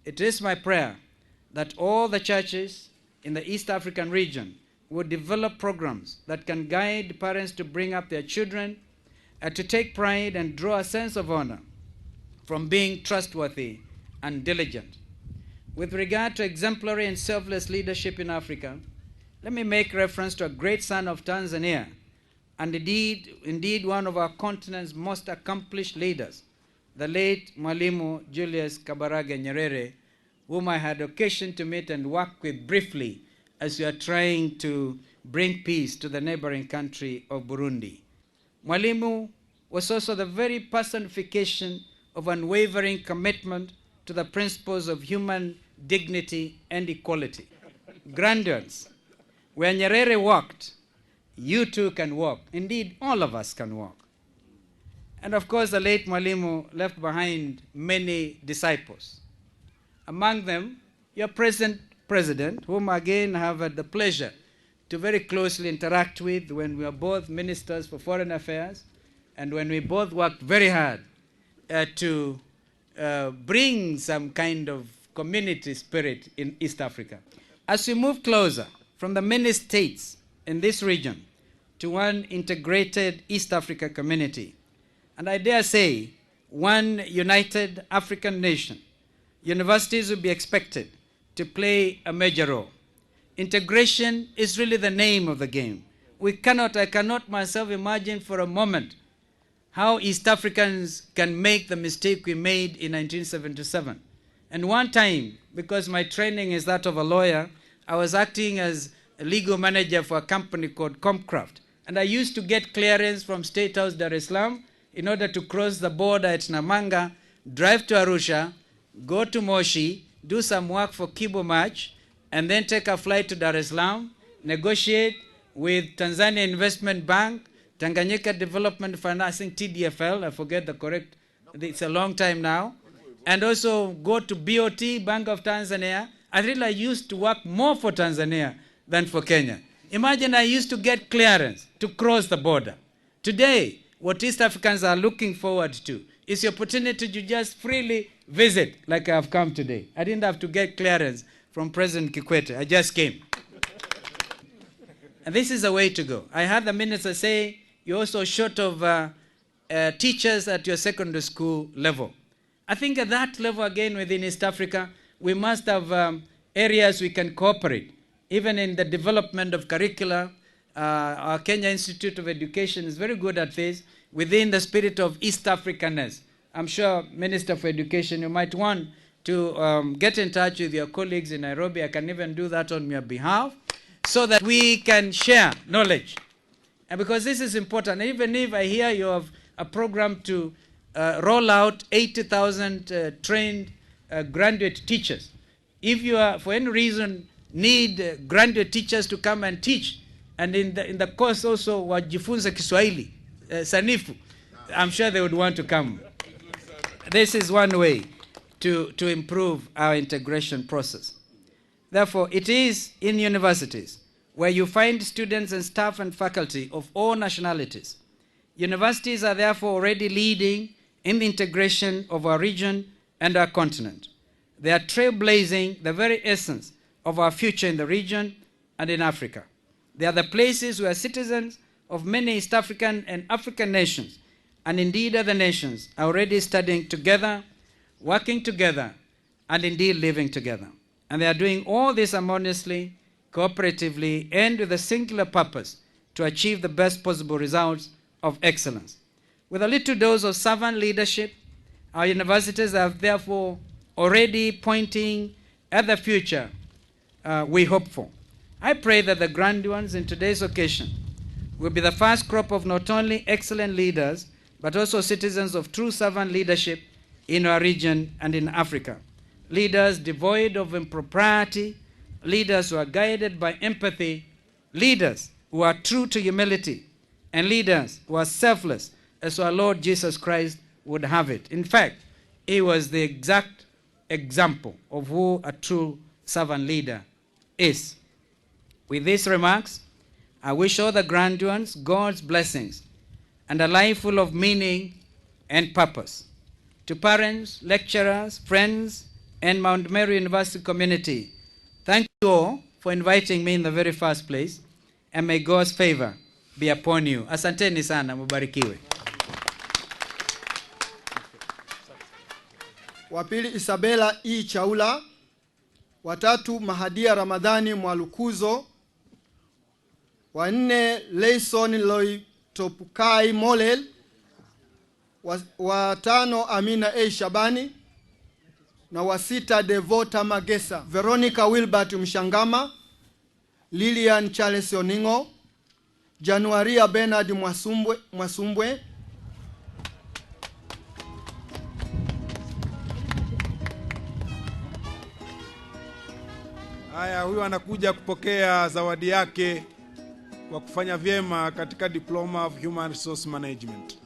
it is my prayer that all the churches in the East African region would develop programs that can guide parents to bring up their children and to take pride and draw a sense of honor from being trustworthy and diligent. With regard to exemplary and selfless leadership in Africa, let me make reference to a great son of Tanzania, and indeed one of our continent's most accomplished leaders, the late Mwalimu Julius Nyerere, whom I had occasion to meet and work with briefly as we are trying to bring peace to the neighboring country of Burundi. Mwalimu was also the very personification of unwavering commitment to the principles of human dignity and equality. Grandiones, where Nyerere walked, you too can walk. Indeed, all of us can walk. And of course, the late Mwalimu left behind many disciples. Among them, your present president, whom again I have had the pleasure to very closely interact with when we were both ministers for foreign affairs and when we both worked very hard to bring some kind of community spirit in East Africa. As we move closer from the many states in this region to one integrated East Africa community, and I dare say one united African nation, universities will be expected to play a major role. Integration is really the name of the game. I cannot myself imagine for a moment how East Africans can make the mistake we made in 1977. And one time, because my training is that of a lawyer, I was acting as a legal manager for a company called Comcraft. And I used to get clearance from State House Dar es Salaam in order to cross the border at Namanga, drive to Arusha, go to Moshi, do some work for Kibo March, and then take a flight to Dar es Salaam, negotiate with Tanzania Investment Bank, Tanganyika Development Financing, TDFL, I forget the correct, it's a long time now, and also go to BOT, Bank of Tanzania. I used to work more for Tanzania than for Kenya. Imagine I used to get clearance to cross the border. Today, what East Africans are looking forward to is the opportunity to just freely visit like I have come today. I didn't have to get clearance from President Kikwete. I just came. And this is the way to go. I had the minister say, you're also short of teachers at your secondary school level. I think at that level, again, within East Africa, we must have areas we can cooperate, even in the development of curricula. Our Kenya Institute of Education is very good at this, within the spirit of East Africanness. I'm sure, Minister for Education, you might want to get in touch with your colleagues in Nairobi. I can even do that on your behalf, so that we can share knowledge. And because this is important, even if I hear you have a program to roll out 80,000 trained graduate teachers, if you are, for any reason, need graduate teachers to come and teach, and in the course also wajifunze Kiswahili, sanifu, I'm sure they would want to come. This is one way to improve our integration process. Therefore, it is in universities where you find students and staff and faculty of all nationalities. Universities are therefore already leading in the integration of our region and our continent. They are trailblazing the very essence of our future in the region and in Africa. They are the places where citizens of many East African and African nations, and indeed other nations, are already studying together, working together, and indeed living together. And they are doing all this harmoniously, cooperatively, and with a singular purpose to achieve the best possible results of excellence. With a little dose of servant leadership, our universities are therefore already pointing at the future we hope for. I pray that the grand ones in today's occasion will be the first crop of not only excellent leaders, but also citizens of true servant leadership in our region and in Africa. Leaders devoid of impropriety, leaders who are guided by empathy, leaders who are true to humility, and leaders who are selfless, as our Lord Jesus Christ would have it. In fact, he was the exact example of who a true servant leader is. With these remarks, I wish all the grand ones God's blessings and a life full of meaning and purpose. To parents, lecturers, friends, and Mount Meru University community, thank you all for inviting me in the very first place, and may God's favor be upon you. Asanteni sana, mubarikiwe. Wa pili Isabella E. Chaula. Wa tatu Mahadia Ramadhani Mwalukuzo. Wa nne Leison Loitopukai Molel. Wa tano Amina A. Shabani. Na wa sita Devota Magesa. Veronica Wilbert Mshangama. Lilian Charles Oningo. Januaria Bernard Mwasumbwe. Haya, huyu anakuja kupokea zawadi yake kwa kufanya vyema katika Diploma of Human Resource Management.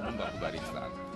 Mungu akubariki sana.